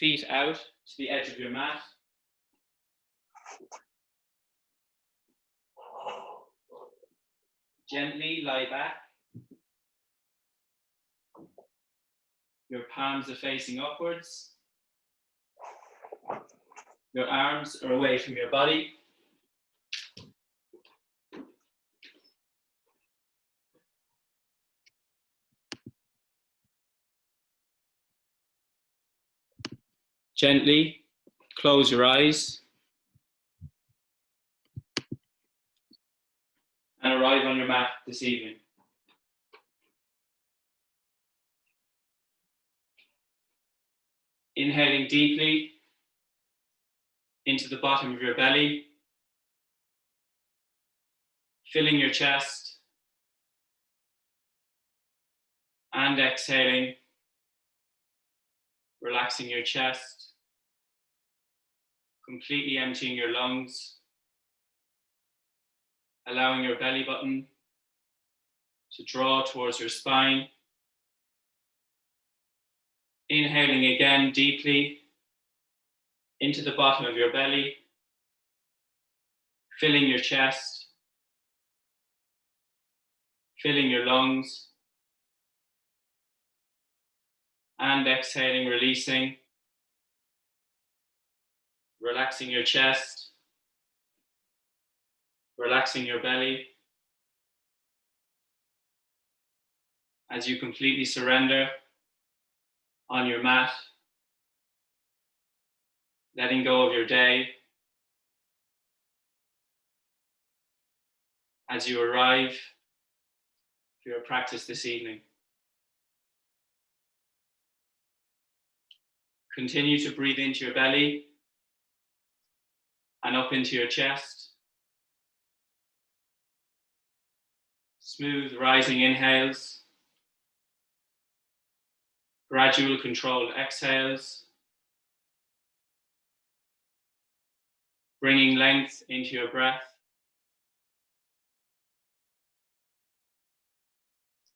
feet out to the edge of your mat. Gently lie back. Your palms are facing upwards. Your arms are away from your body. Gently close your eyes and arrive on your mat this evening. Inhaling deeply into the bottom of your belly, filling your chest, and exhaling, relaxing your chest, completely emptying your lungs, allowing your belly button to draw towards your spine. Inhaling again deeply into the bottom of your belly, filling your chest, filling your lungs, and exhaling, releasing, relaxing your chest, relaxing your belly as you completely surrender on your mat, letting go of your day as you arrive for your practice this evening. Continue to breathe into your belly and up into your chest. Smooth rising inhales, gradual controlled exhales, bringing length into your breath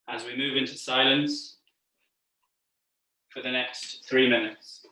as we move into silence for the next 3 minutes.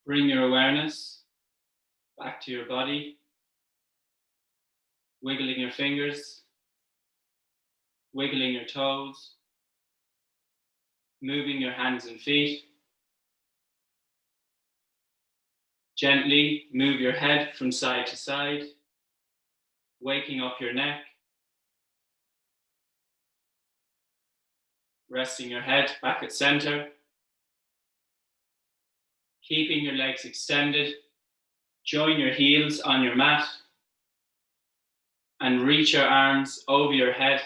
Bring your awareness back to your body, wiggling your fingers, wiggling your toes, moving your hands and feet. Gently move your head from side to side, waking up your neck, resting your head back at center, keeping your legs extended. Join your heels on your mat and reach your arms over your head,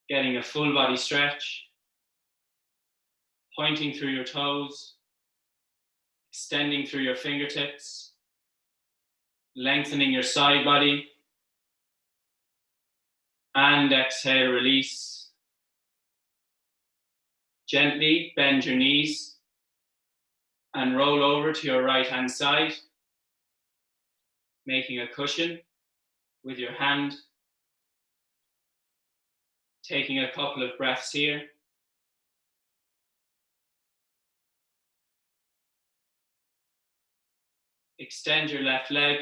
getting a full body stretch, pointing through your toes, extending through your fingertips, lengthening your side body, and exhale, release. Gently bend your knees and roll over to your right hand side, making a cushion with your hand. Taking a couple of breaths here. Extend your left leg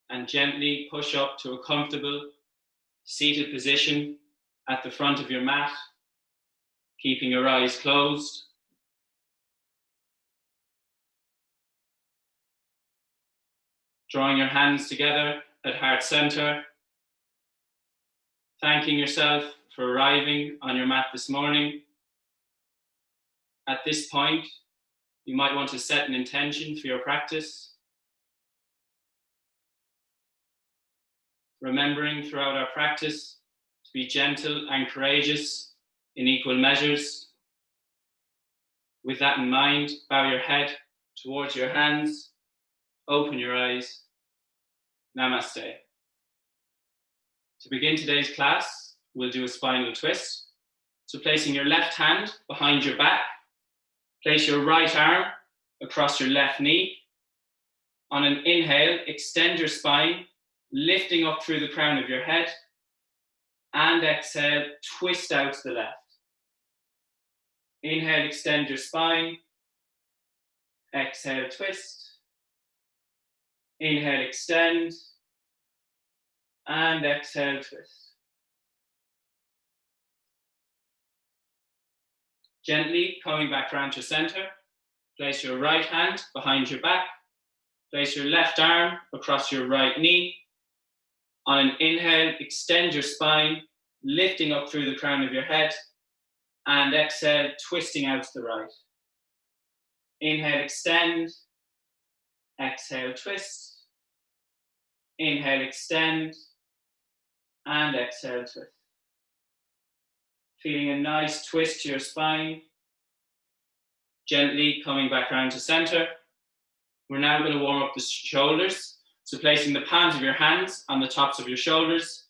and gently push up to a comfortable seated position at the front of your mat, keeping your eyes closed. Drawing your hands together at heart center, thanking yourself for arriving on your mat this morning. At this point, you might want to set an intention for your practice, remembering throughout our practice to be gentle and courageous in equal measures. With that in mind, bow your head towards your hands, open your eyes. Namaste. To begin today's class, we'll do a spinal twist. So placing your left hand behind your back, place your right arm across your left knee. On an inhale, extend your spine, lifting up through the crown of your head. And exhale, twist out to the left. Inhale, extend your spine. Exhale, twist. Inhale, extend. And exhale, twist. Gently coming back around to center. Place your right hand behind your back. Place your left arm across your right knee. On an inhale, extend your spine, lifting up through the crown of your head. And exhale, twisting out to the right. Inhale, extend. Exhale, twist. Inhale, extend. And exhale, twist. Feeling a nice twist to your spine. Gently coming back around to center. We're now going to warm up the shoulders. So placing the palms of your hands on the tops of your shoulders,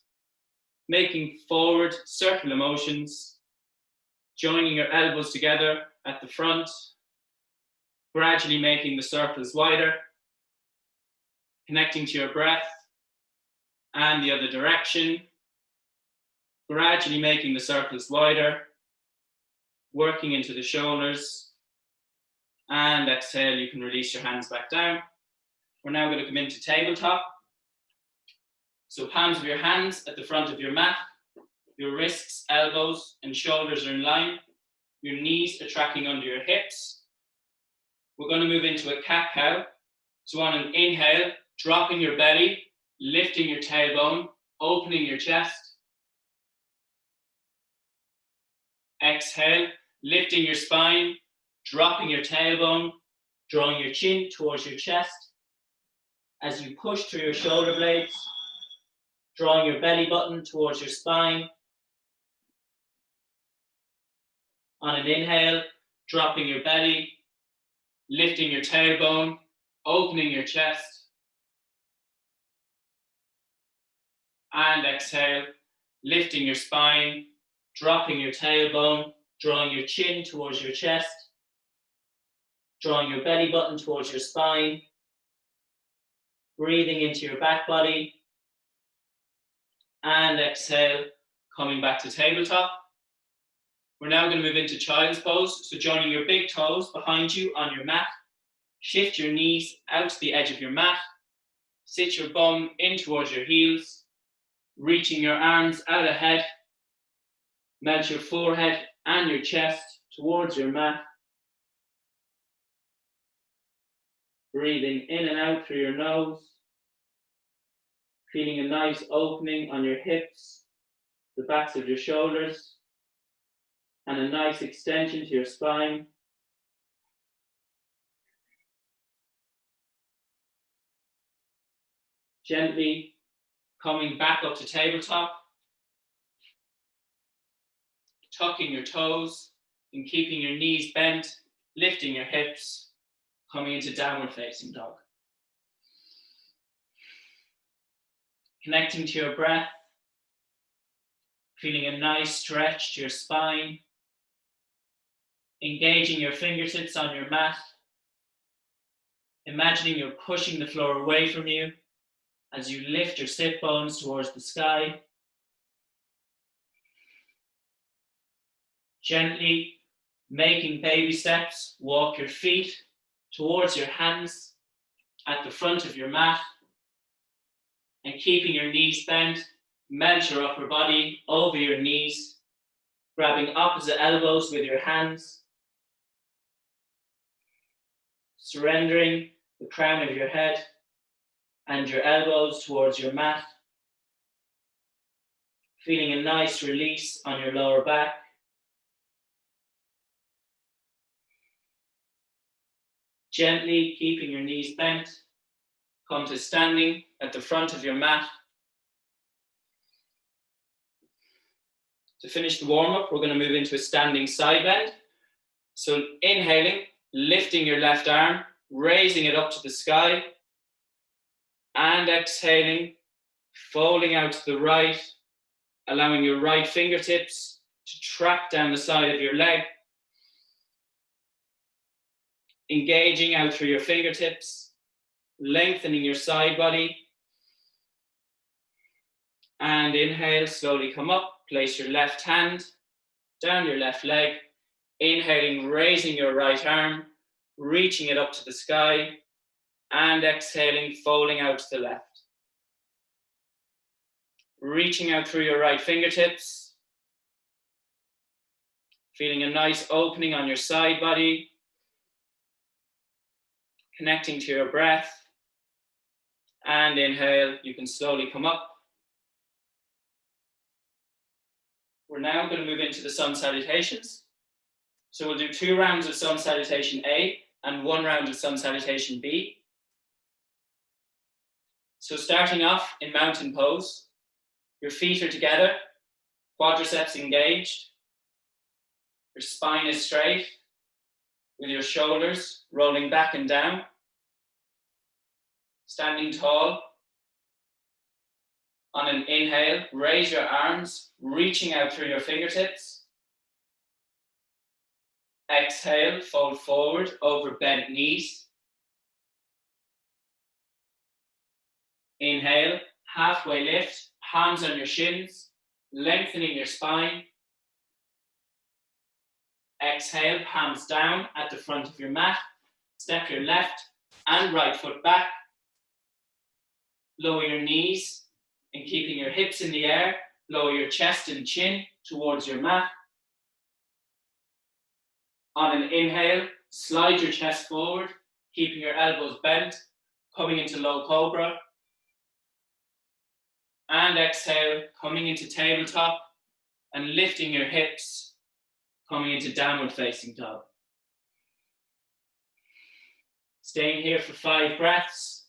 making forward circular motions, joining your elbows together at the front, gradually making the circles wider, connecting to your breath and the other direction, gradually making the circles wider, working into the shoulders, and exhale, you can release your hands back down. We're now going to come into tabletop. So palms of your hands at the front of your mat, your wrists, elbows, and shoulders are in line. Your knees are tracking under your hips. We're going to move into a cat cow. So on an inhale, dropping your belly, lifting your tailbone, opening your chest. Exhale, lifting your spine, dropping your tailbone, drawing your chin towards your chest. As you push through your shoulder blades, drawing your belly button towards your spine. On an inhale, dropping your belly, lifting your tailbone, opening your chest. And exhale, lifting your spine, dropping your tailbone, drawing your chin towards your chest, drawing your belly button towards your spine, breathing into your back body, and exhale, coming back to tabletop. We're now going to move into child's pose. So joining your big toes behind you on your mat, shift your knees out to the edge of your mat, sit your bum in towards your heels, reaching your arms out ahead, melt your forehead and your chest towards your mat, breathing in and out through your nose, feeling a nice opening on your hips, the backs of your shoulders, and a nice extension to your spine. Gently coming back up to tabletop, tucking your toes and keeping your knees bent, lifting your hips, coming into downward facing dog. Connecting to your breath, feeling a nice stretch to your spine, engaging your fingertips on your mat, imagining you're pushing the floor away from you as you lift your sit bones towards the sky. Gently making baby steps, walk your feet towards your hands at the front of your mat, and keeping your knees bent, melt your upper body over your knees, grabbing opposite elbows with your hands, surrendering the crown of your head and your elbows towards your mat, feeling a nice release on your lower back. Gently keeping your knees bent, come to standing at the front of your mat. To finish the warm-up, we're going to move into a standing side bend. So inhaling, lifting your left arm, raising it up to the sky, and exhaling, folding out to the right, allowing your right fingertips to track down the side of your leg, engaging out through your fingertips, lengthening your side body, and inhale, slowly come up, place your left hand down your left leg, inhaling, raising your right arm, reaching it up to the sky, and exhaling, folding out to the left. Reaching out through your right fingertips, feeling a nice opening on your side body, connecting to your breath, and inhale, you can slowly come up. We're now going to move into the sun salutations. So we'll do 2 rounds of sun salutation A and 1 round of sun salutation B. So starting off in mountain pose, your feet are together, quadriceps engaged, your spine is straight, with your shoulders rolling back and down, standing tall. On an inhale, raise your arms, reaching out through your fingertips. Exhale, fold forward over bent knees. Inhale, halfway lift, palms on your shins, lengthening your spine. Exhale, palms down at the front of your mat. Step your left and right foot back. Lower your knees and keeping your hips in the air, lower your chest and chin towards your mat. On an inhale, slide your chest forward, keeping your elbows bent, coming into low cobra. And exhale, coming into tabletop and lifting your hips, coming into downward facing dog. Staying here for 5 breaths,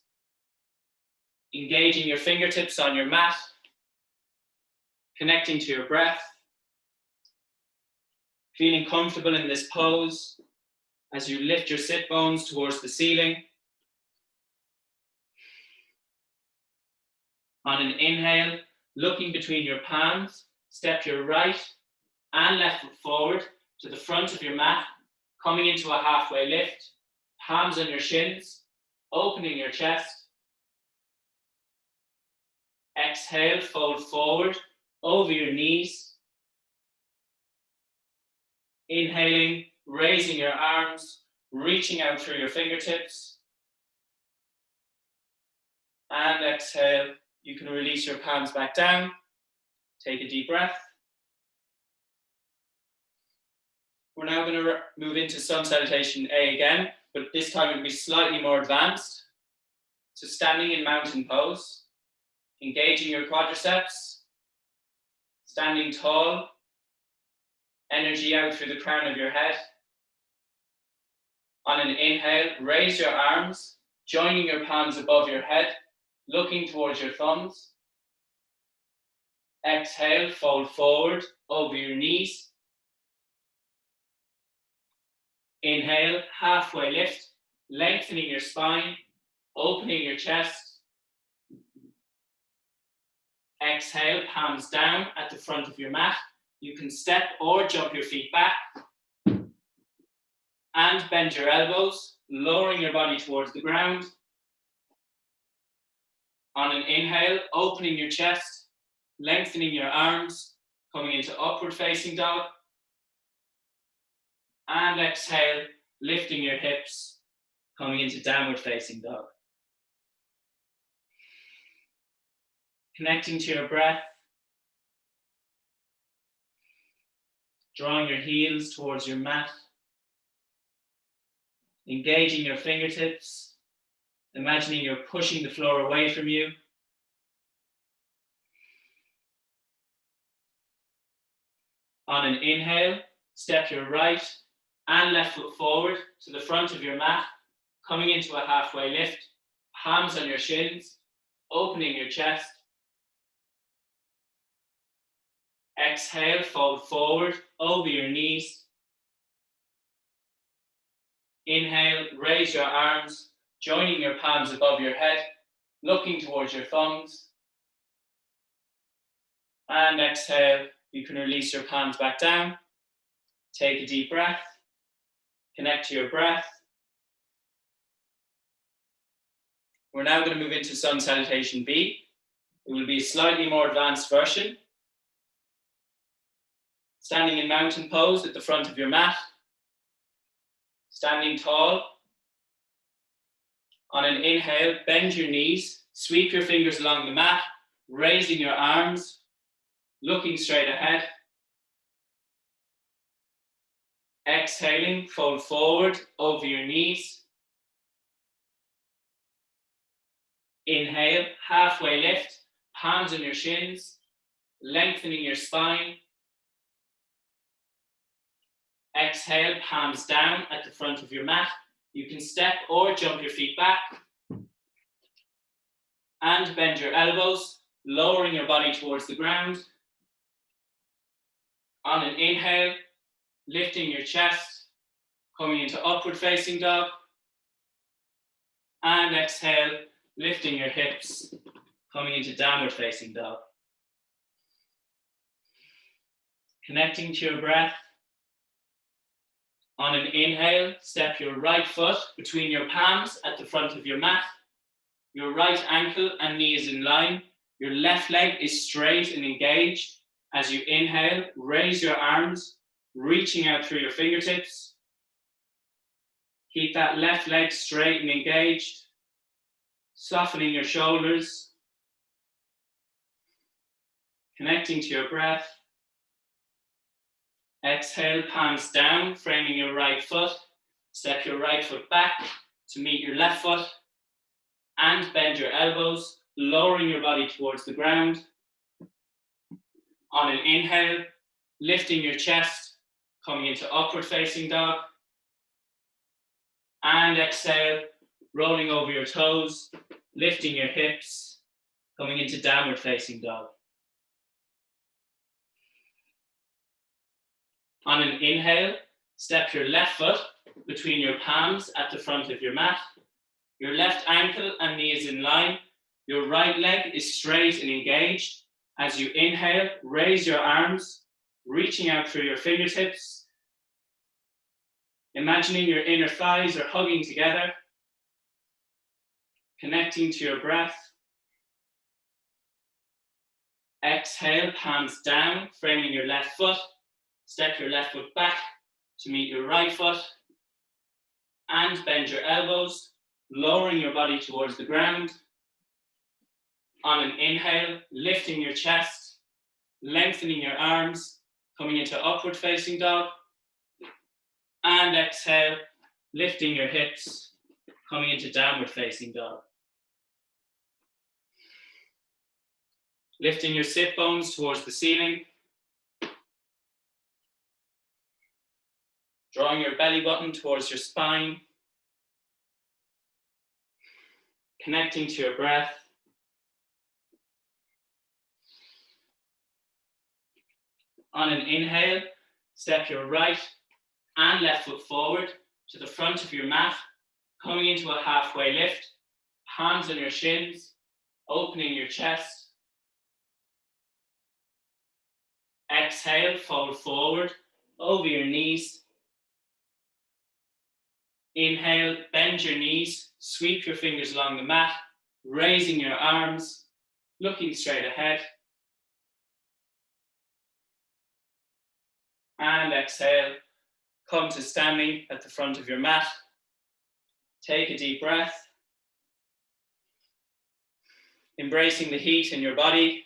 engaging your fingertips on your mat, connecting to your breath, feeling comfortable in this pose as you lift your sit bones towards the ceiling. On an inhale, looking between your palms, step your right and left foot forward to the front of your mat, coming into a halfway lift, palms on your shins, opening your chest. Exhale, fold forward over your knees. Inhaling, raising your arms, reaching out through your fingertips. And exhale, you can release your palms back down. Take a deep breath. We're now going to move into sun salutation A again, but this time it'll be slightly more advanced. So standing in mountain pose, engaging your quadriceps, standing tall, energy out through the crown of your head. On an inhale, raise your arms, joining your palms above your head, looking towards your thumbs. Exhale, fold forward over your knees. Inhale, halfway lift, lengthening your spine, opening your chest. Exhale, palms down at the front of your mat. You can step or jump your feet back. And bend your elbows, lowering your body towards the ground. On an inhale, opening your chest, lengthening your arms, coming into upward facing dog. And exhale, lifting your hips, coming into downward facing dog. Connecting to your breath. Drawing your heels towards your mat. Engaging your fingertips. Imagining you're pushing the floor away from you. On an inhale, step your right and left foot forward to the front of your mat, coming into a halfway lift, palms on your shins, opening your chest. Exhale, fold forward over your knees. Inhale, raise your arms, joining your palms above your head, looking towards your thumbs. And exhale, you can release your palms back down. Take a deep breath. Connect to your breath. We're now going to move into sun salutation B. It will be a slightly more advanced version. Standing in mountain pose at the front of your mat. Standing tall. On an inhale, bend your knees, sweep your fingers along the mat, raising your arms, looking straight ahead. Exhaling, fold forward over your knees. Inhale, halfway lift, palms on your shins, lengthening your spine. Exhale, palms down at the front of your mat. You can step or jump your feet back. And bend your elbows, lowering your body towards the ground. On an inhale, lifting your chest, coming into upward facing dog. And exhale, lifting your hips, coming into downward facing dog. Connecting to your breath. On an inhale, step your right foot between your palms at the front of your mat. Your right ankle and knee is in line. Your left leg is straight and engaged. As you inhale, raise your arms, reaching out through your fingertips. Keep that left leg straight and engaged. Softening your shoulders. Connecting to your breath. Exhale, palms down, framing your right foot. Step your right foot back to meet your left foot. And bend your elbows, lowering your body towards the ground. On an inhale, lifting your chest, coming into upward facing dog. And exhale, rolling over your toes, lifting your hips, coming into downward facing dog. On an inhale, step your left foot between your palms at the front of your mat. Your left ankle and knee is in line. Your right leg is straight and engaged. As you inhale, raise your arms, reaching out through your fingertips. Imagining your inner thighs are hugging together. Connecting to your breath. Exhale, palms down, framing your left foot. Step your left foot back to meet your right foot and bend your elbows, lowering your body towards the ground. On an inhale, lifting your chest, lengthening your arms, coming into upward facing dog. And exhale, lifting your hips, coming into downward facing dog. Lifting your sit bones towards the ceiling. Drawing your belly button towards your spine. Connecting to your breath. On an inhale, step your right and left foot forward to the front of your mat, coming into a halfway lift, hands on your shins, opening your chest. Exhale, fold forward over your knees. Inhale, bend your knees, sweep your fingers along the mat, raising your arms, looking straight ahead. And exhale, come to standing at the front of your mat. Take a deep breath. Embracing the heat in your body.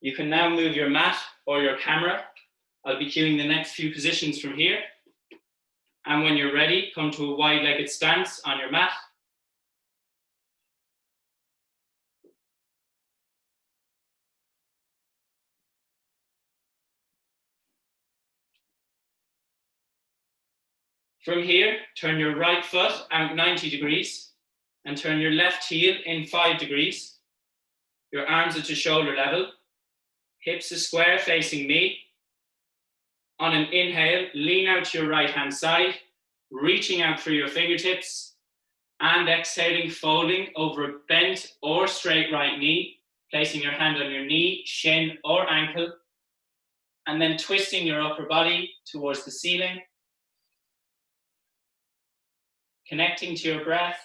You can now move your mat or your camera. I'll be cueing the next few positions from here. And when you're ready, come to a wide-legged stance on your mat. From here, turn your right foot out 90 degrees and turn your left heel in 5 degrees. Your arms are to shoulder level. Hips are square facing me. On an inhale, lean out to your right-hand side, reaching out through your fingertips, and exhaling, folding over a bent or straight right knee, placing your hand on your knee, shin, or ankle, and then twisting your upper body towards the ceiling, connecting to your breath,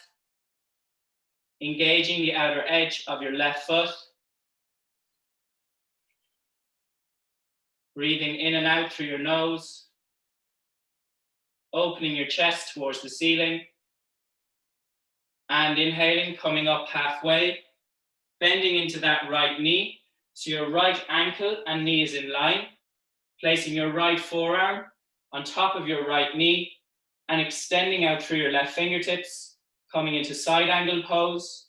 engaging the outer edge of your left foot, breathing in and out through your nose, opening your chest towards the ceiling, and inhaling, coming up halfway, bending into that right knee, so your right ankle and knee is in line, placing your right forearm on top of your right knee, and extending out through your left fingertips, coming into side angle pose.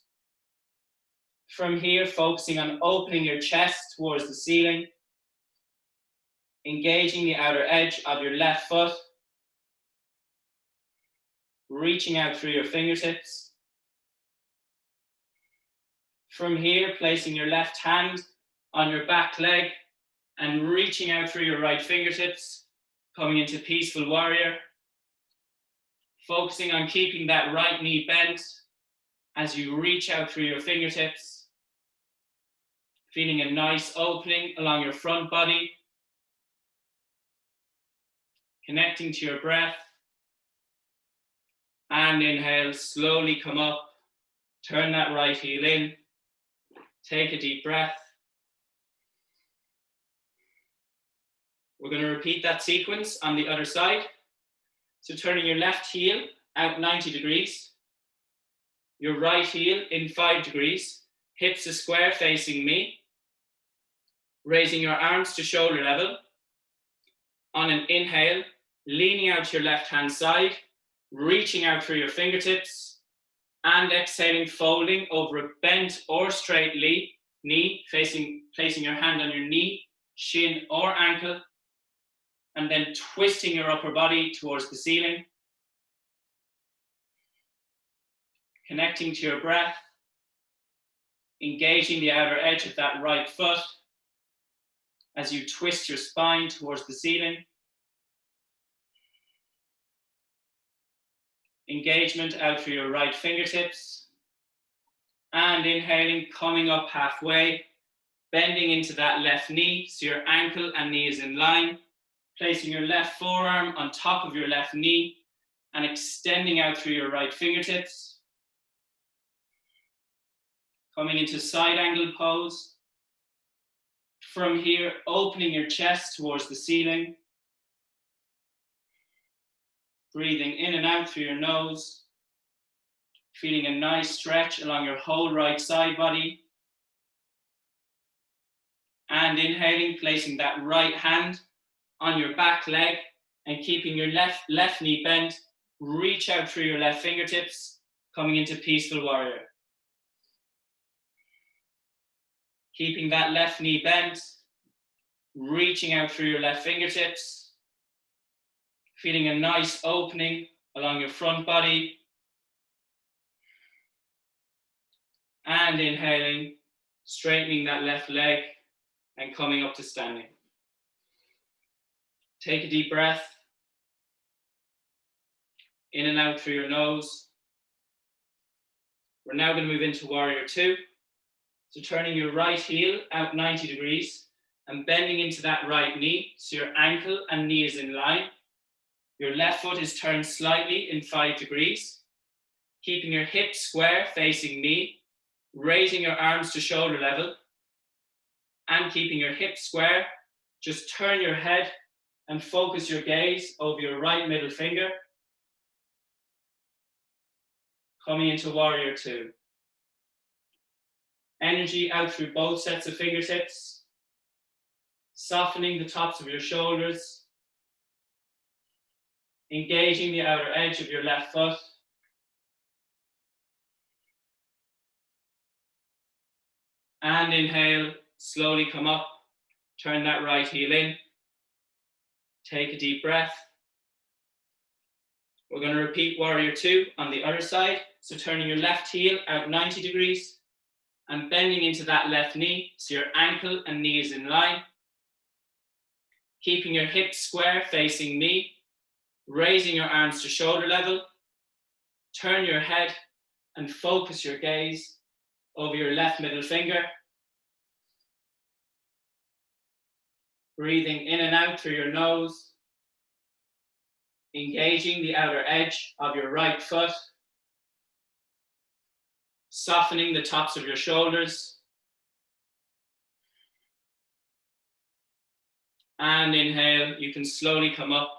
From here, focusing on opening your chest towards the ceiling, engaging the outer edge of your left foot, reaching out through your fingertips. From here, placing your left hand on your back leg and reaching out through your right fingertips, coming into peaceful warrior. Focusing on keeping that right knee bent as you reach out through your fingertips. Feeling a nice opening along your front body. Connecting to your breath. And inhale, slowly come up. Turn that right heel in. Take a deep breath. We're going to repeat that sequence on the other side. So turning your left heel out 90 degrees. Your right heel in 5 degrees. Hips are square facing me. Raising your arms to shoulder level. On an inhale, leaning out to your left-hand side, reaching out through your fingertips, and exhaling, folding over a bent or straight knee, placing your hand on your knee, shin, or ankle, and then twisting your upper body towards the ceiling. Connecting to your breath, engaging the outer edge of that right foot as you twist your spine towards the ceiling. Engagement out through your right fingertips. And inhaling, coming up halfway, bending into that left knee so your ankle and knee is in line. Placing your left forearm on top of your left knee and extending out through your right fingertips. Coming into side angle pose. From here, opening your chest towards the ceiling. Breathing in and out through your nose. Feeling a nice stretch along your whole right side body. And inhaling, placing that right hand on your back leg and keeping your left knee bent. Reach out through your left fingertips, coming into peaceful warrior. Keeping that left knee bent, reaching out through your left fingertips, feeling a nice opening along your front body. And inhaling, straightening that left leg and coming up to standing. Take a deep breath. In and out through your nose. We're now going to move into warrior two. So turning your right heel out 90 degrees and bending into that right knee so your ankle and knee is in line. Your left foot is turned slightly in 5 degrees. Keeping your hips square facing knee, raising your arms to shoulder level and keeping your hips square. Just turn your head and focus your gaze over your right middle finger. Coming into warrior two. Energy out through both sets of fingertips, softening the tops of your shoulders, engaging the outer edge of your left foot, and inhale, slowly come up, turn that right heel in, take a deep breath. We're going to repeat warrior two on the other side, so turning your left heel out 90 degrees, and bending into that left knee so your ankle and knee is in line. Keeping your hips square facing knee, raising your arms to shoulder level. Turn your head and focus your gaze over your left middle finger. Breathing in and out through your nose. Engaging the outer edge of your right foot. Softening the tops of your shoulders. And inhale, you can slowly come up.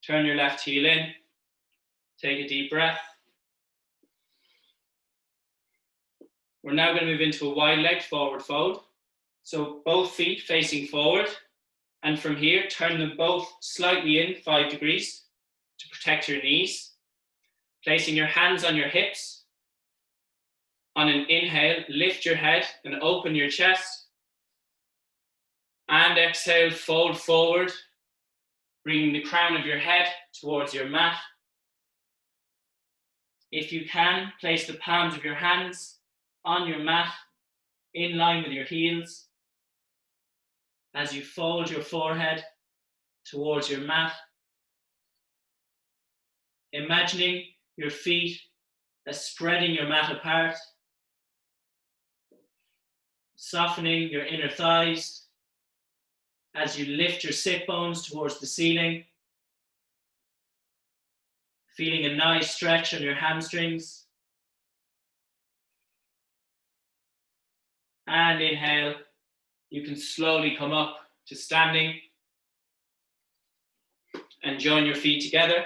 Turn your left heel in. Take a deep breath. We're now going to move into a wide-legged forward fold. So both feet facing forward. And from here, turn them both slightly in 5 degrees to protect your knees. Placing your hands on your hips. On an inhale, lift your head and open your chest. And exhale, fold forward, bringing the crown of your head towards your mat. If you can, place the palms of your hands on your mat, in line with your heels, as you fold your forehead towards your mat. Imagining your feet as spreading your mat apart, softening your inner thighs as you lift your sit bones towards the ceiling, feeling a nice stretch on your hamstrings. And inhale, you can slowly come up to standing and join your feet together.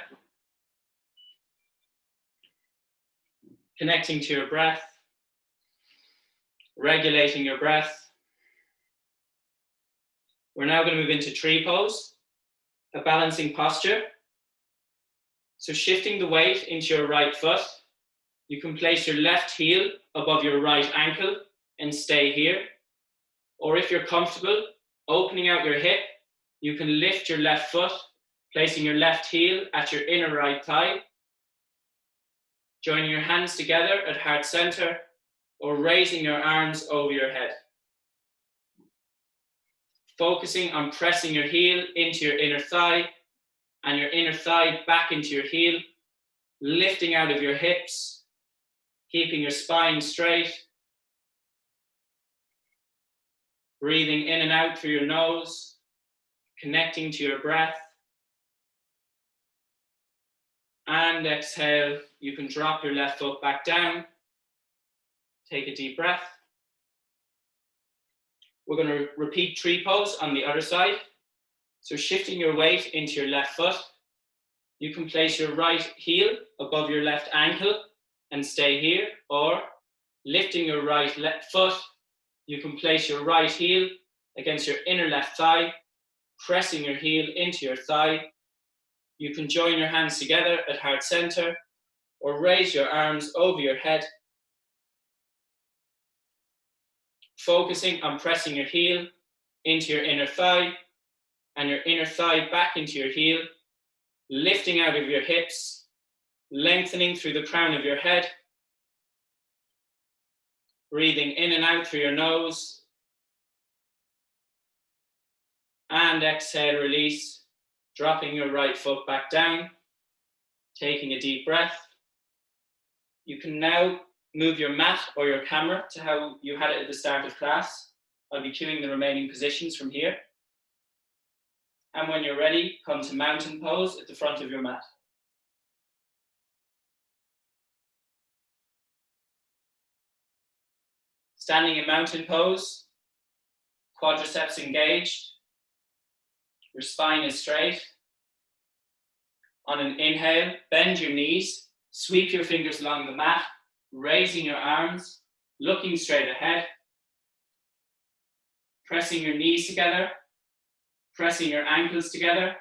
Connecting to your breath, regulating your breath. We're now going to move into tree pose, a balancing posture. So shifting the weight into your right foot, you can place your left heel above your right ankle and stay here. Or if you're comfortable, opening out your hip, you can lift your left foot, placing your left heel at your inner right thigh. Joining your hands together at heart center or raising your arms over your head. Focusing on pressing your heel into your inner thigh and your inner thigh back into your heel, lifting out of your hips, keeping your spine straight. Breathing in and out through your nose, connecting to your breath. And exhale, you can drop your left foot back down. Take a deep breath. We're going to repeat tree pose on the other side. So shifting your weight into your left foot, You can place your right heel above your left ankle and stay here, or lifting your right foot, you can place your right heel against your inner left thigh, pressing your heel into your thigh. You can join your hands together at heart center or raise your arms over your head, focusing on pressing your heel into your inner thigh and your inner thigh back into your heel, lifting out of your hips, lengthening through the crown of your head, breathing in and out through your nose, and exhale, release, dropping your right foot back down, taking a deep breath. You can now move your mat or your camera to how you had it at the start of class. I'll be cueing the remaining positions from here. And when you're ready, come to mountain pose at the front of your mat. Standing in mountain pose, quadriceps engaged, your spine is straight. On an inhale, bend your knees, sweep your fingers along the mat, raising your arms, looking straight ahead, pressing your knees together, pressing your ankles together,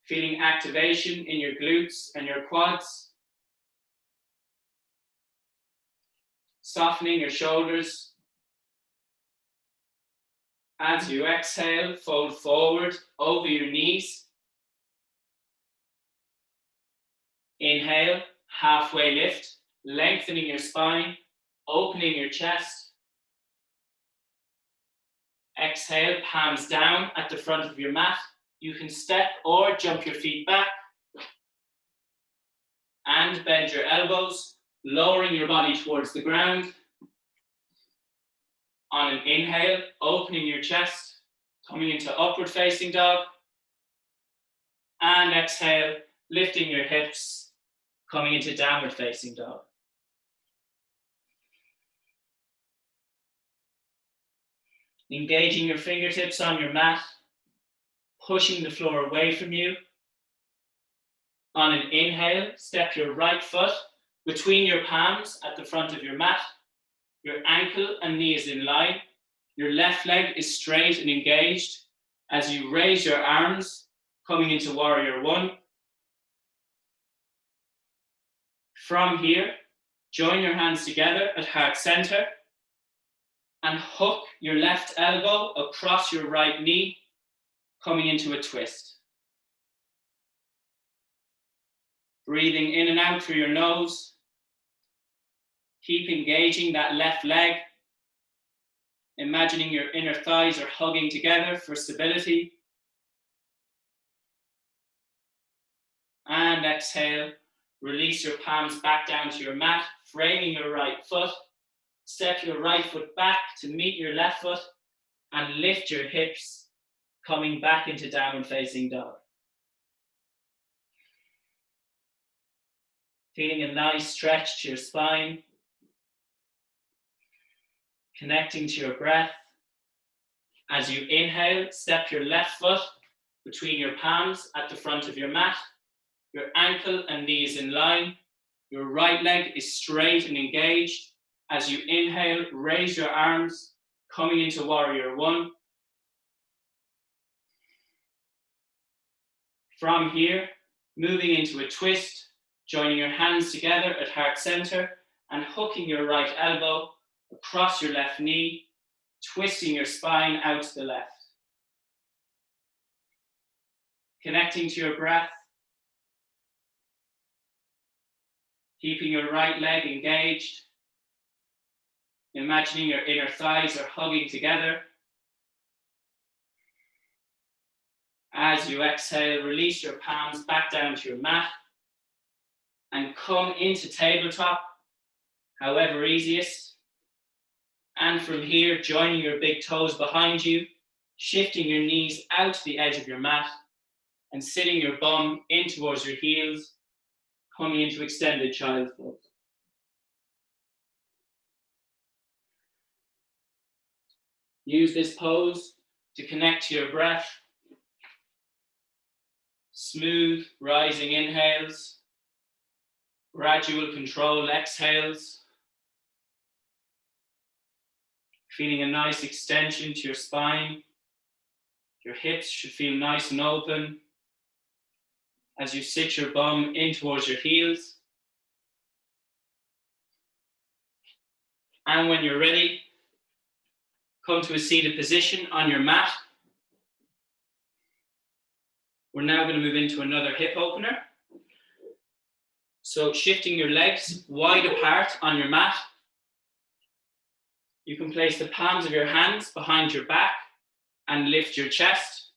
feeling activation in your glutes and your quads, softening your shoulders. As you exhale, fold forward over your knees. Inhale, halfway lift, lengthening your spine, opening your chest. Exhale, palms down at the front of your mat. You can step or jump your feet back and bend your elbows, lowering your body towards the ground. On an inhale, opening your chest, coming into upward facing dog. And exhale, lifting your hips, coming into downward facing dog. Engaging your fingertips on your mat, pushing the floor away from you. On an inhale, step your right foot between your palms at the front of your mat. Your ankle and knee is in line. Your left leg is straight and engaged as you raise your arms, coming into warrior one. From here, join your hands together at heart center and hook your left elbow across your right knee, coming into a twist. Breathing in and out through your nose. Keep engaging that left leg. Imagining your inner thighs are hugging together for stability. And exhale, release your palms back down to your mat, framing your right foot. Step your right foot back to meet your left foot and lift your hips, coming back into downward facing dog. Feeling a nice stretch to your spine. Connecting to your breath. As you inhale, step your left foot between your palms at the front of your mat. Your ankle and knee is in line. Your right leg is straight and engaged. As you inhale, raise your arms, coming into warrior one. From here, moving into a twist, joining your hands together at heart center and hooking your right elbow across your left knee, twisting your spine out to the left. Connecting to your breath, keeping your right leg engaged, imagining your inner thighs are hugging together. As you exhale, release your palms back down to your mat and come into tabletop, however easiest. And from here, joining your big toes behind you, shifting your knees out to the edge of your mat and sitting your bum in towards your heels, coming into extended child's pose. Use this pose to connect to your breath, Smooth, rising inhales, gradual control exhales. Feeling a nice extension to your spine. Your hips should feel nice and open as you sit your bum in towards your heels. And when you're ready, come to a seated position on your mat. We're now going to move into another hip opener. So shifting your legs wide apart on your mat. You can place the palms of your hands behind your back and lift your chest,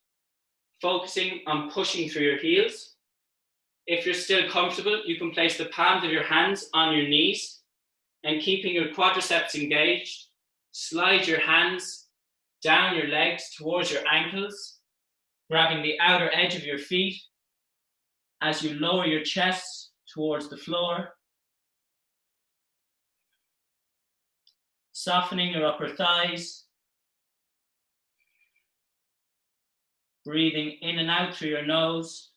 focusing on pushing through your heels. If you're still comfortable, you can place the palms of your hands on your knees and keeping your quadriceps engaged, slide your hands down your legs towards your ankles, grabbing the outer edge of your feet as you lower your chest towards the floor, softening your upper thighs, breathing in and out through your nose,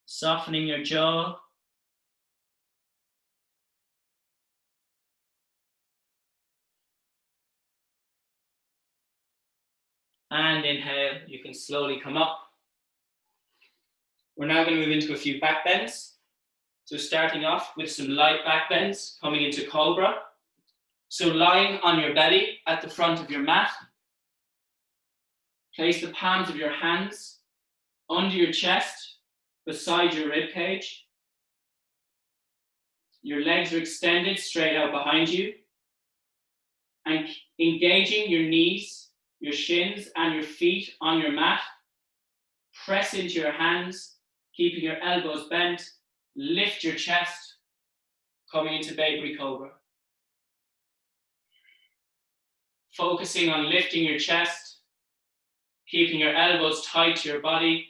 softening your jaw, and inhale, you can slowly come up. We're now going to move into a few back bends. So starting off with some light back bends, coming into cobra. So lying on your belly at the front of your mat, place the palms of your hands under your chest, beside your rib cage. Your legs are extended straight out behind you, and engaging your knees, your shins, and your feet on your mat. Press into your hands, keeping your elbows bent. Lift your chest, coming into baby cobra. Focusing on lifting your chest, keeping your elbows tight to your body.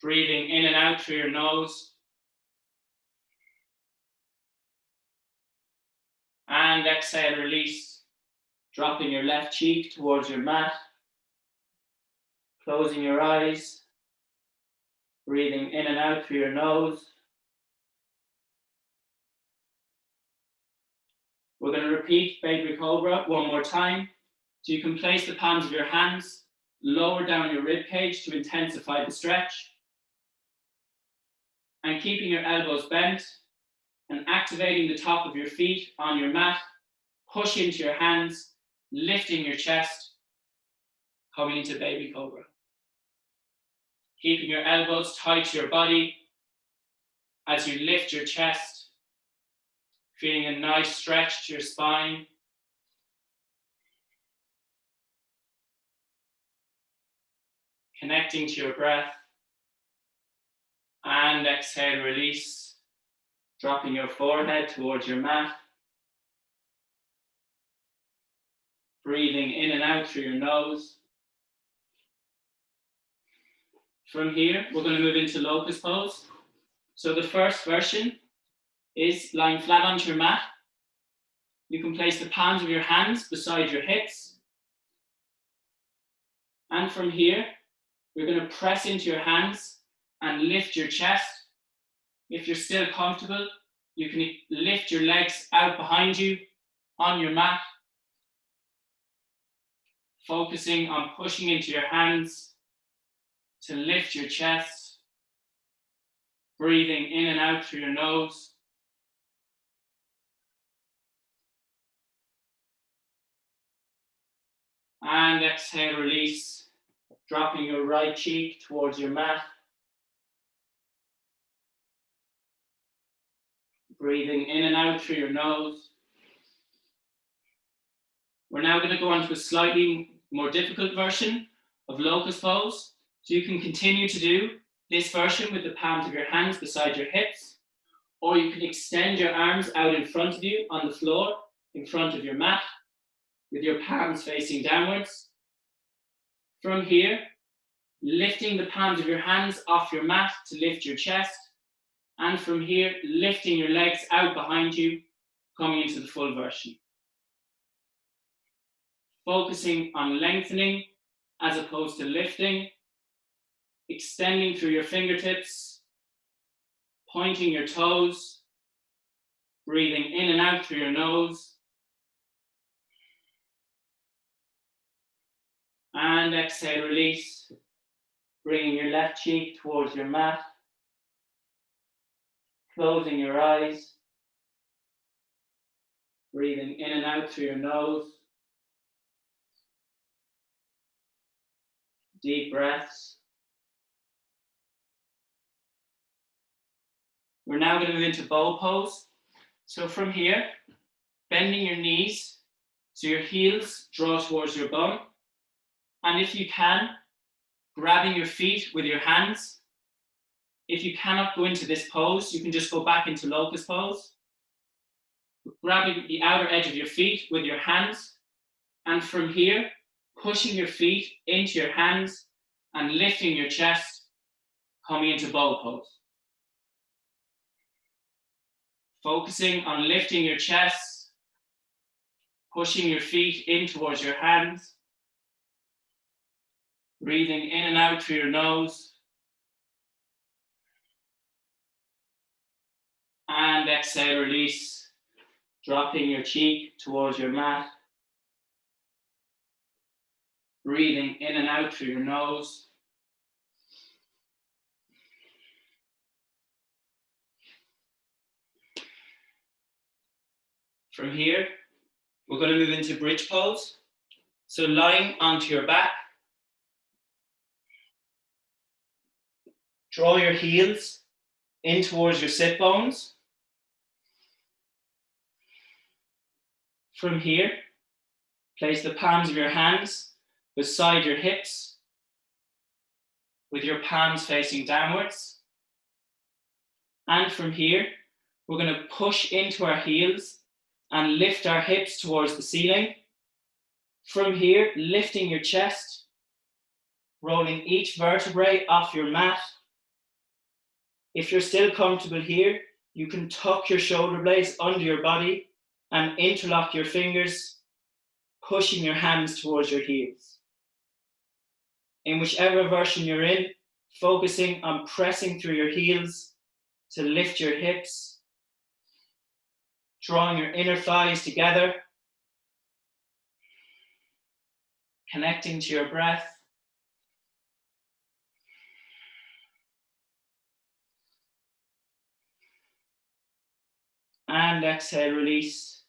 Breathing in and out through your nose. And exhale, release. Dropping your left cheek towards your mat. Closing your eyes. Breathing in and out through your nose. We're going to repeat baby cobra one more time. So you can place the palms of your hands lower down your rib cage to intensify the stretch. And keeping your elbows bent and activating the top of your feet on your mat. Push into your hands, lifting your chest, coming into baby cobra. Keeping your elbows tight to your body as you lift your chest, feeling a nice stretch to your spine. Connecting to your breath. And exhale, release. Dropping your forehead towards your mat. Breathing in and out through your nose. From here, we're going to move into locust pose. So the first version is lying flat onto your mat. You can place the palms of your hands beside your hips. And from here, we're going to press into your hands and lift your chest. If you're still comfortable, you can lift your legs out behind you on your mat. Focusing on pushing into your hands to lift your chest. Breathing in and out through your nose. And exhale, release. Dropping your right cheek towards your mat. Breathing in and out through your nose. We're now going to go on to a slightly more difficult version of locust pose. So you can continue to do this version with the palms of your hands beside your hips, or you can extend your arms out in front of you on the floor, in front of your mat, with your palms facing downwards. From here, lifting the palms of your hands off your mat to lift your chest, and from here, lifting your legs out behind you, coming into the full version. Focusing on lengthening as opposed to lifting, extending through your fingertips, pointing your toes, breathing in and out through your nose, and exhale, release, bringing your left cheek towards your mat, closing your eyes, breathing in and out through your nose, deep breaths. We're now going to move into bow pose. So from here, bending your knees so your heels draw towards your bum. And if you can, grabbing your feet with your hands. If you cannot go into this pose, you can just go back into locust pose. Grabbing the outer edge of your feet with your hands. And from here, pushing your feet into your hands and lifting your chest, coming into bow pose. Focusing on lifting your chest, pushing your feet in towards your hands, breathing in and out through your nose, and exhale, release, dropping your cheek towards your mat, breathing in and out through your nose. From here, we're going to move into bridge pose. So lying onto your back, draw your heels in towards your sit bones. From here, place the palms of your hands beside your hips with your palms facing downwards. And from here, we're going to push into our heels and lift our hips towards the ceiling. From here, lifting your chest, rolling each vertebrae off your mat. If you're still comfortable here, you can tuck your shoulder blades under your body and interlock your fingers, pushing your hands towards your heels. In whichever version you're in, focusing on pressing through your heels to lift your hips, drawing your inner thighs together, connecting to your breath. And exhale, release,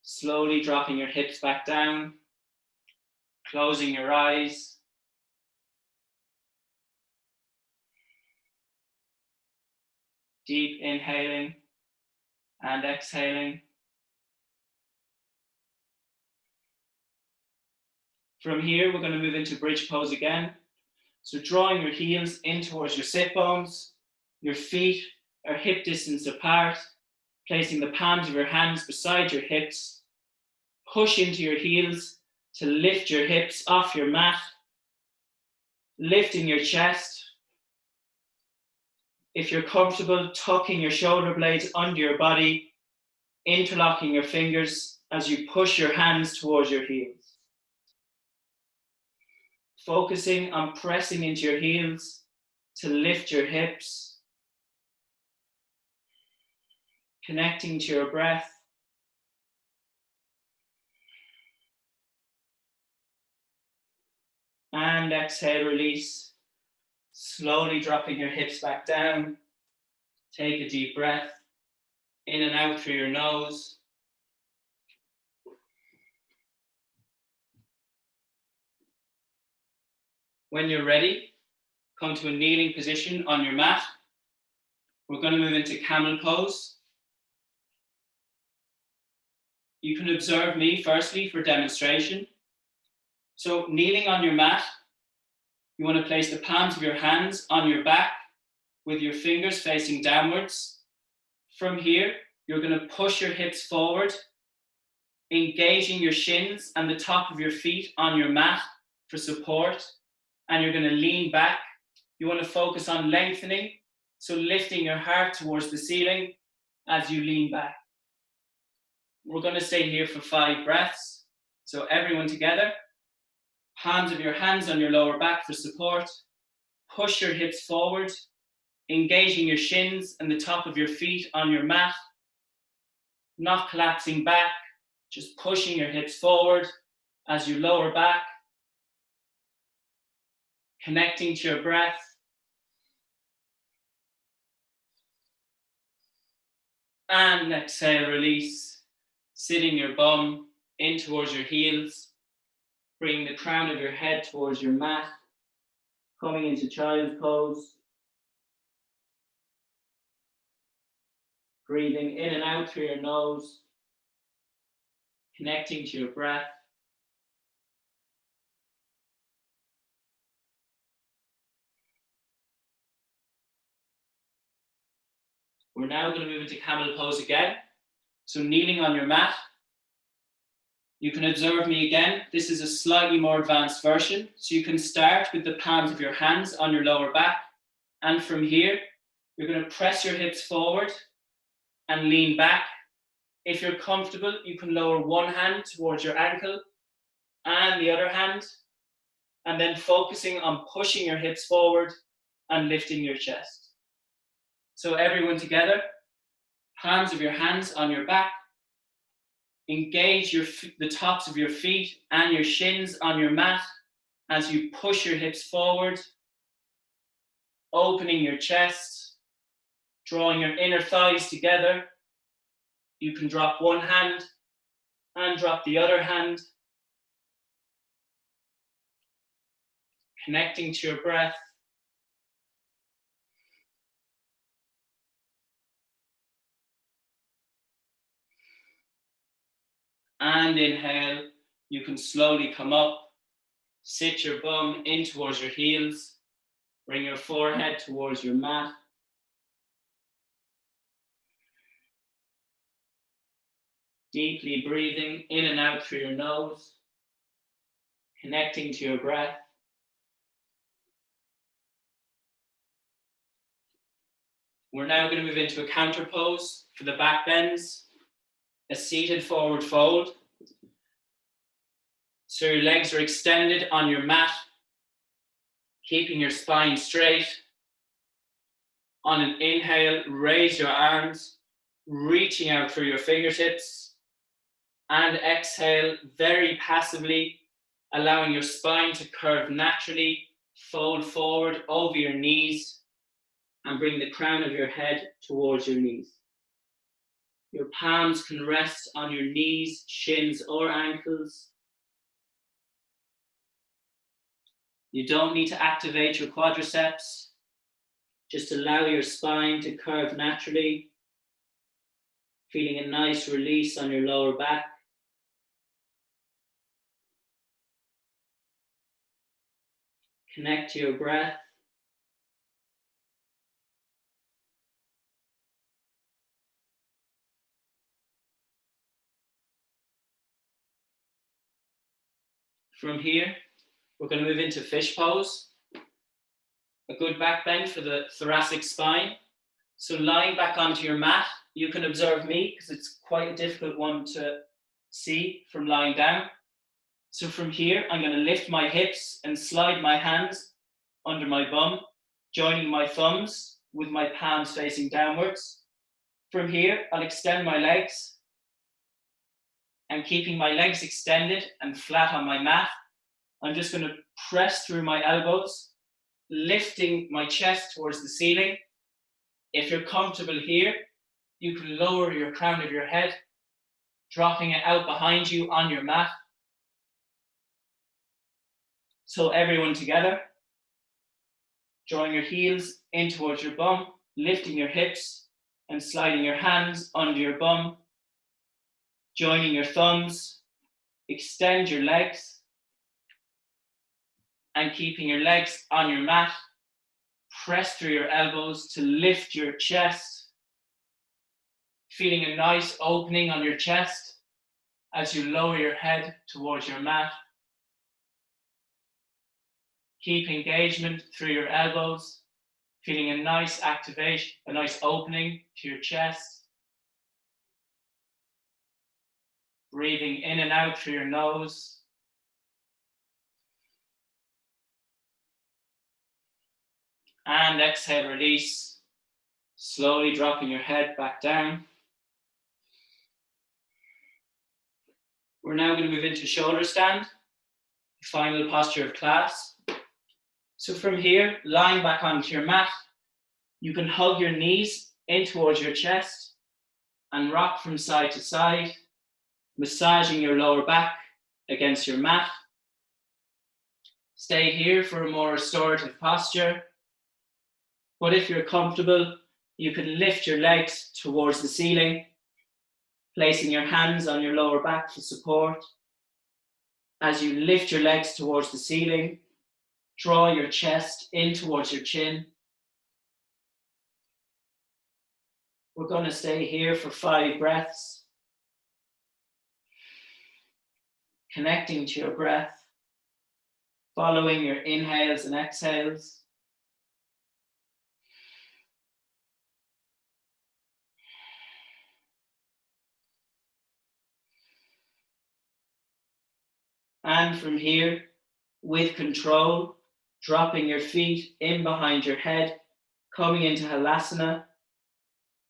slowly dropping your hips back down, closing your eyes. Deep inhaling and exhaling. From here, we're going to move into bridge pose again. So drawing your heels in towards your sit bones, your feet are hip distance apart, placing the palms of your hands beside your hips. Push into your heels to lift your hips off your mat, lifting your chest. If you're comfortable, tucking your shoulder blades under your body, interlocking your fingers as you push your hands towards your heels. Focusing on pressing into your heels to lift your hips, connecting to your breath. And exhale, release, slowly dropping your hips back down. Take a deep breath, in and out through your nose. When you're ready, come to a kneeling position on your mat. We're going to move into camel pose. You can observe me firstly for demonstration. So kneeling on your mat, you want to place the palms of your hands on your back with your fingers facing downwards. From here, you're going to push your hips forward, engaging your shins and the top of your feet on your mat for support. And you're going to lean back. You want to focus on lengthening, so lifting your heart towards the ceiling as you lean back. We're going to stay here for 5 breaths. So everyone together. Palms of your hands on your lower back for support. Push your hips forward, engaging your shins and the top of your feet on your mat. Not collapsing back, just pushing your hips forward as you lower back. Connecting to your breath. And exhale, release. Sitting your bum in towards your heels. Bring the crown of your head towards your mat. Coming into child's pose. Breathing in and out through your nose. Connecting to your breath. We're now going to move into camel pose again. So kneeling on your mat. You can observe me again. This is a slightly more advanced version. So you can start with the palms of your hands on your lower back. And from here, you're going to press your hips forward and lean back. If you're comfortable, you can lower one hand towards your ankle and the other hand, and then focusing on pushing your hips forward and lifting your chest. So everyone together, palms of your hands on your back. Engage the tops of your feet and your shins on your mat as you push your hips forward, opening your chest, drawing your inner thighs together. You can drop one hand and drop the other hand, connecting to your breath. And inhale, you can slowly come up, sit your bum in towards your heels, bring your forehead towards your mat. Deeply breathing in and out through your nose, connecting to your breath. We're now going to move into a counter pose for the back bends, a seated forward fold. So your legs are extended on your mat, keeping your spine straight. On an inhale, raise your arms, reaching out through your fingertips. And exhale, very passively, allowing your spine to curve naturally, fold forward over your knees, and bring the crown of your head towards your knees. Your palms can rest on your knees, shins, or ankles. You don't need to activate your quadriceps. Just allow your spine to curve naturally, feeling a nice release on your lower back. Connect to your breath. From here, we're going to move into fish pose. A good back bend for the thoracic spine. So lying back onto your mat, you can observe me because it's quite a difficult one to see from lying down. So from here, I'm going to lift my hips and slide my hands under my bum, joining my thumbs with my palms facing downwards. From here, I'll extend my legs and keeping my legs extended and flat on my mat, I'm just going to press through my elbows, lifting my chest towards the ceiling. If you're comfortable here, you can lower your crown of your head, dropping it out behind you on your mat. So everyone together, drawing your heels in towards your bum, lifting your hips and sliding your hands under your bum, joining your thumbs, extend your legs and keeping your legs on your mat. Press through your elbows to lift your chest, feeling a nice opening on your chest as you lower your head towards your mat. Keep engagement through your elbows, feeling a nice activation, a nice opening to your chest. Breathing in and out through your nose. And exhale, release. Slowly dropping your head back down. We're now going to move into shoulder stand, the final posture of class. So from here, lying back onto your mat, you can hug your knees in towards your chest and rock from side to side, massaging your lower back against your mat. Stay here for a more restorative posture. But if you're comfortable, you can lift your legs towards the ceiling, placing your hands on your lower back for support. As you lift your legs towards the ceiling, draw your chest in towards your chin. We're going to stay here for 5 breaths, connecting to your breath, following your inhales and exhales. And from here, with control, dropping your feet in behind your head, coming into Halasana.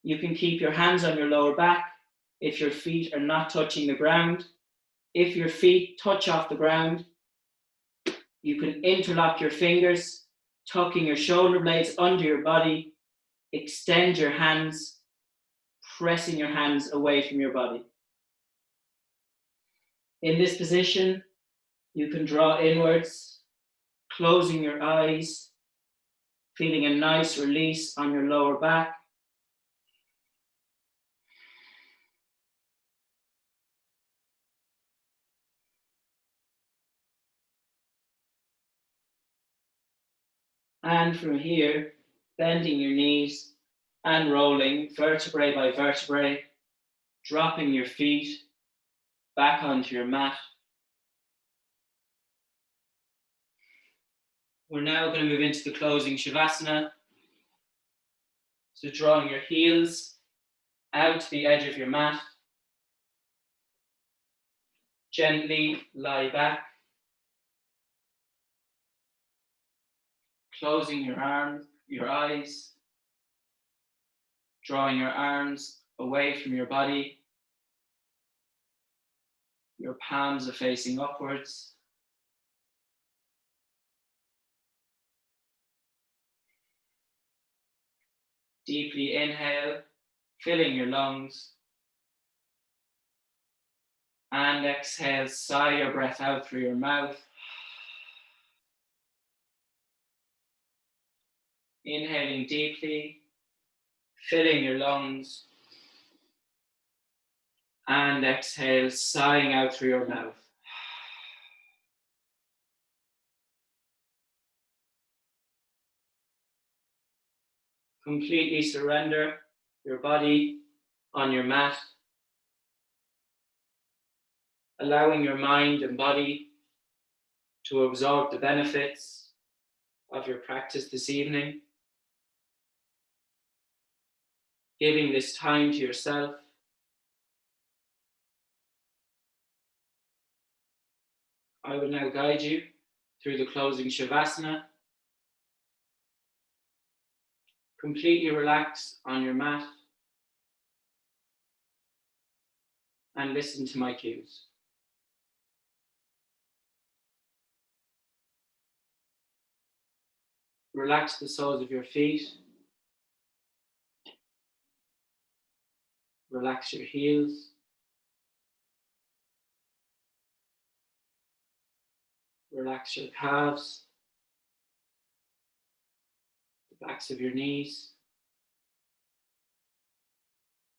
You can keep your hands on your lower back if your feet are not touching the ground. If your feet touch off the ground, you can interlock your fingers, tucking your shoulder blades under your body, extend your hands, pressing your hands away from your body. In this position, you can draw inwards, closing your eyes, feeling a nice release on your lower back. And from here, bending your knees and rolling vertebrae by vertebrae, dropping your feet back onto your mat. We're now going to move into the closing Shavasana. So drawing your heels out to the edge of your mat. Gently lie back. Closing your arms, your eyes. Drawing your arms away from your body. Your palms are facing upwards. Deeply inhale, filling your lungs. And exhale, sigh your breath out through your mouth. Inhaling deeply, filling your lungs. And exhale, sighing out through your mouth. Completely surrender your body on your mat, allowing your mind and body to absorb the benefits of your practice this evening, giving this time to yourself. I will now guide you through the closing Shavasana. Completely relax on your mat and listen to my cues. Relax the soles of your feet. Relax your heels. Relax your calves, the backs of your knees.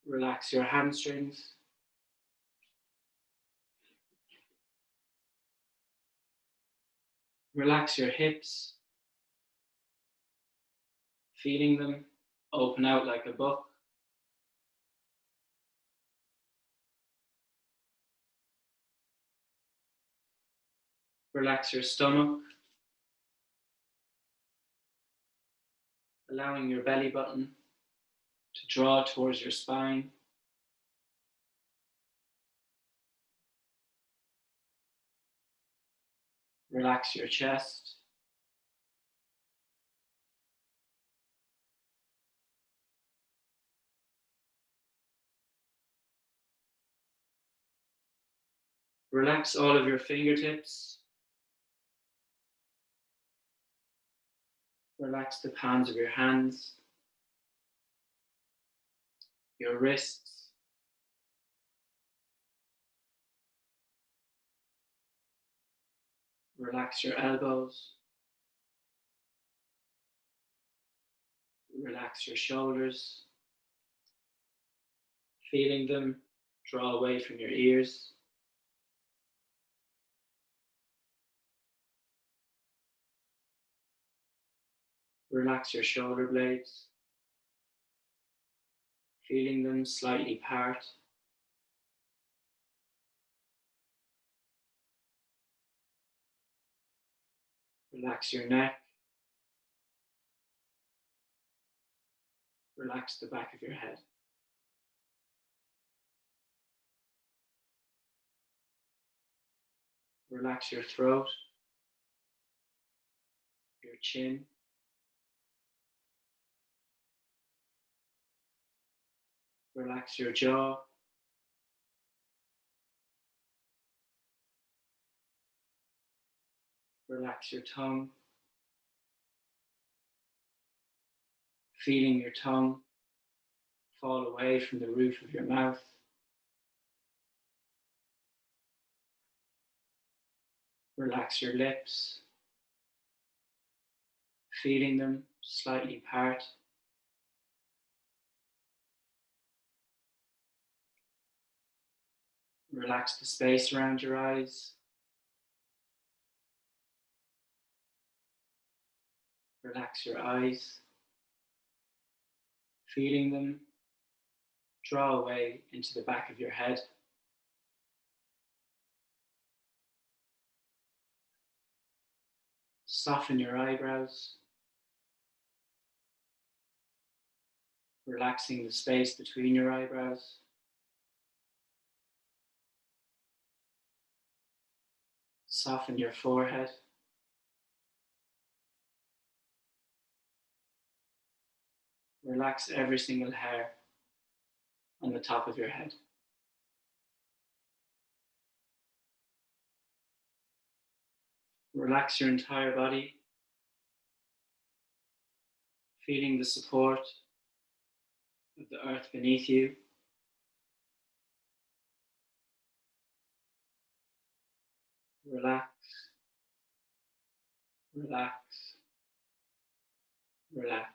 Relax your hamstrings. Relax your hips, feeling them open out like a book. Relax your stomach, allowing your belly button to draw towards your spine. Relax your chest. Relax all of your fingertips. Relax the palms of your hands, your wrists, relax your elbows, relax your shoulders, feeling them draw away from your ears. Relax your shoulder blades, feeling them slightly part. Relax your neck, relax the back of your head. Relax your throat, your chin, relax your jaw, relax your tongue, feeling your tongue fall away from the roof of your mouth. Relax your lips, feeling them slightly part. Relax the space around your eyes. Relax your eyes, feeling them draw away into the back of your head. Soften your eyebrows, relaxing the space between your eyebrows. Soften your forehead. Relax every single hair on the top of your head. Relax your entire body, feeling the support of the earth beneath you. Relax, relax, relax.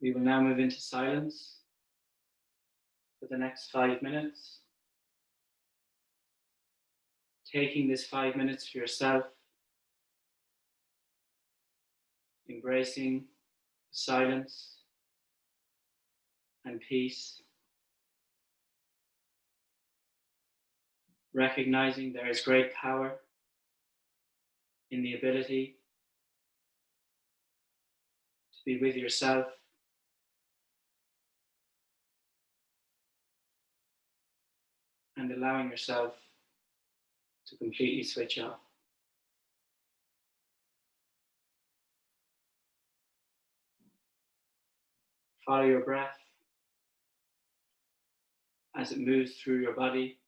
We will now move into silence for the next 5 minutes. Taking this 5 minutes for yourself, embracing silence and peace, recognizing there is great power in the ability to be with yourself and allowing yourself to completely switch off. Follow your breath as it moves through your body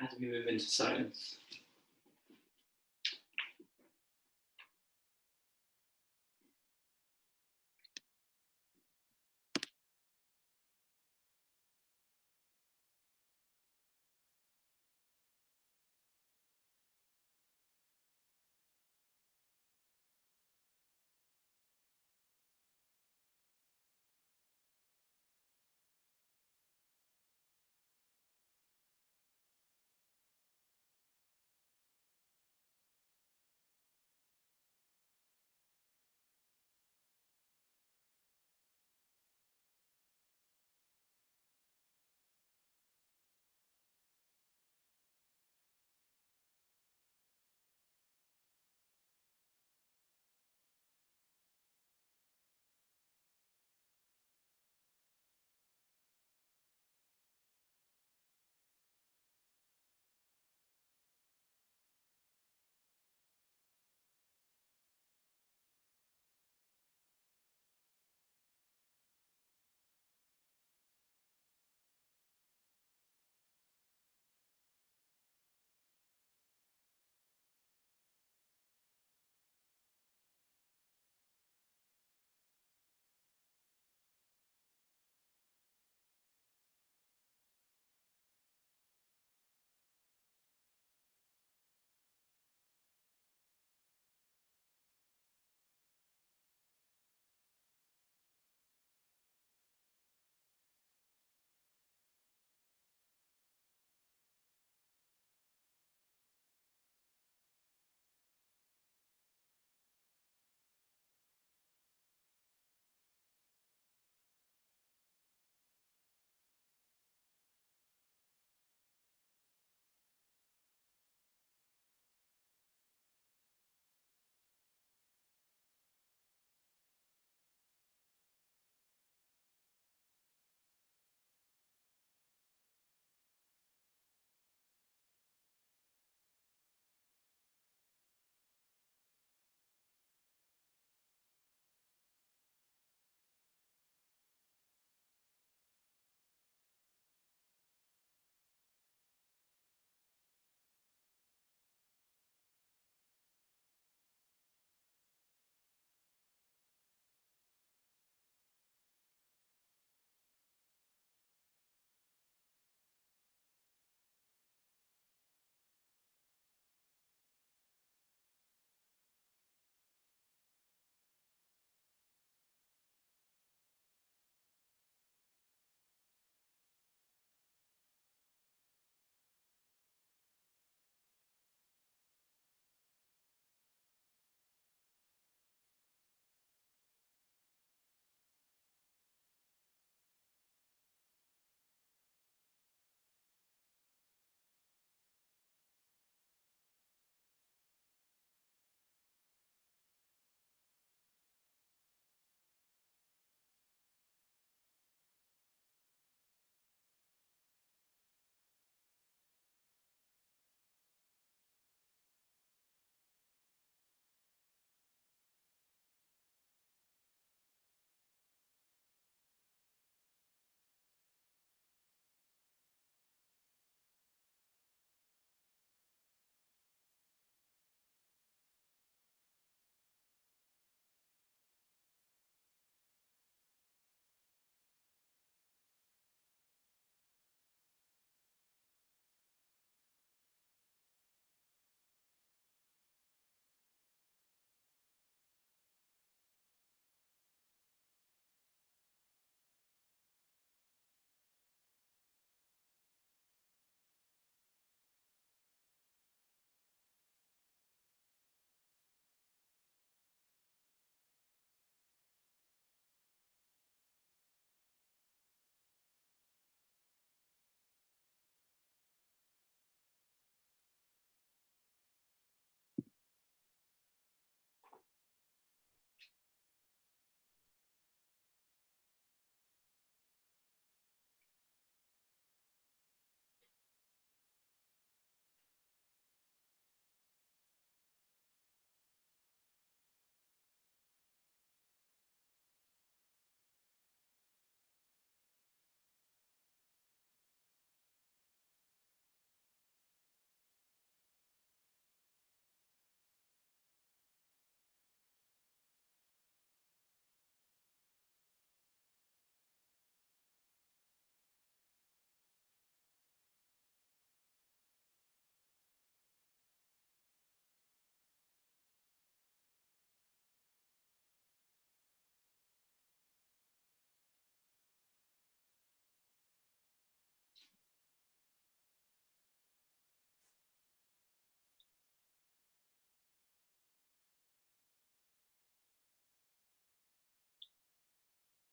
as we move into silence.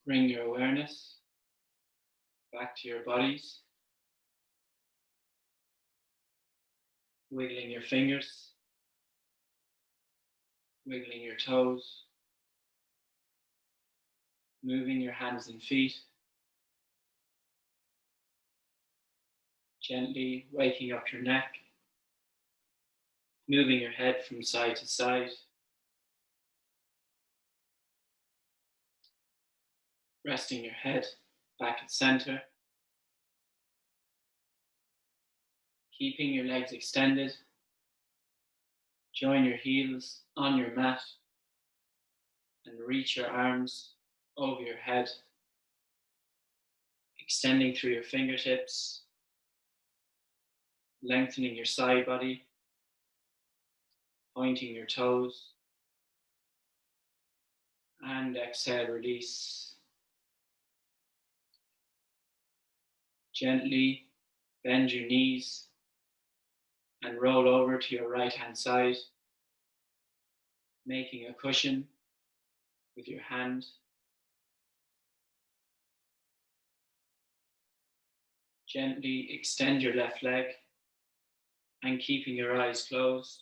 Bring your awareness back to your bodies, wiggling your fingers, wiggling your toes, moving your hands and feet, gently waking up your neck, moving your head from side to side, resting your head back at center, keeping your legs extended. Join your heels on your mat and reach your arms over your head, extending through your fingertips, lengthening your side body, pointing your toes, and exhale, release. Gently bend your knees and roll over to your right hand side, making a cushion with your hand. Gently extend your left leg and, keeping your eyes closed,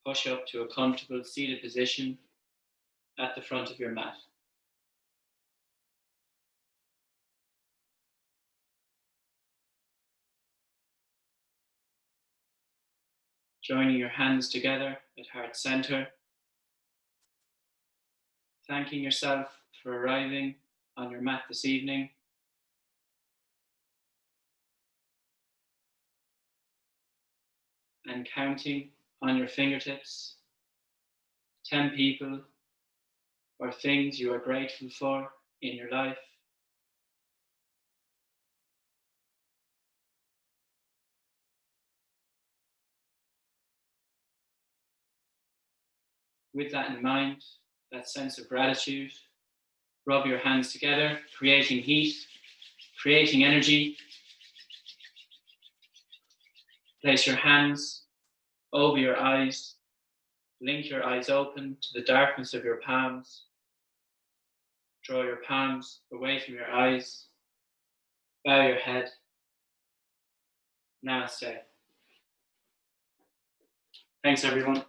push up to a comfortable seated position at the front of your mat. Joining your hands together at heart center, thanking yourself for arriving on your mat this evening. And counting on your fingertips 10 people or things you are grateful for in your life. With that in mind, that sense of gratitude, rub your hands together, creating heat, creating energy. Place your hands over your eyes. Blink your eyes open to the darkness of your palms. Draw your palms away from your eyes. Bow your head. Namaste. Thanks, everyone.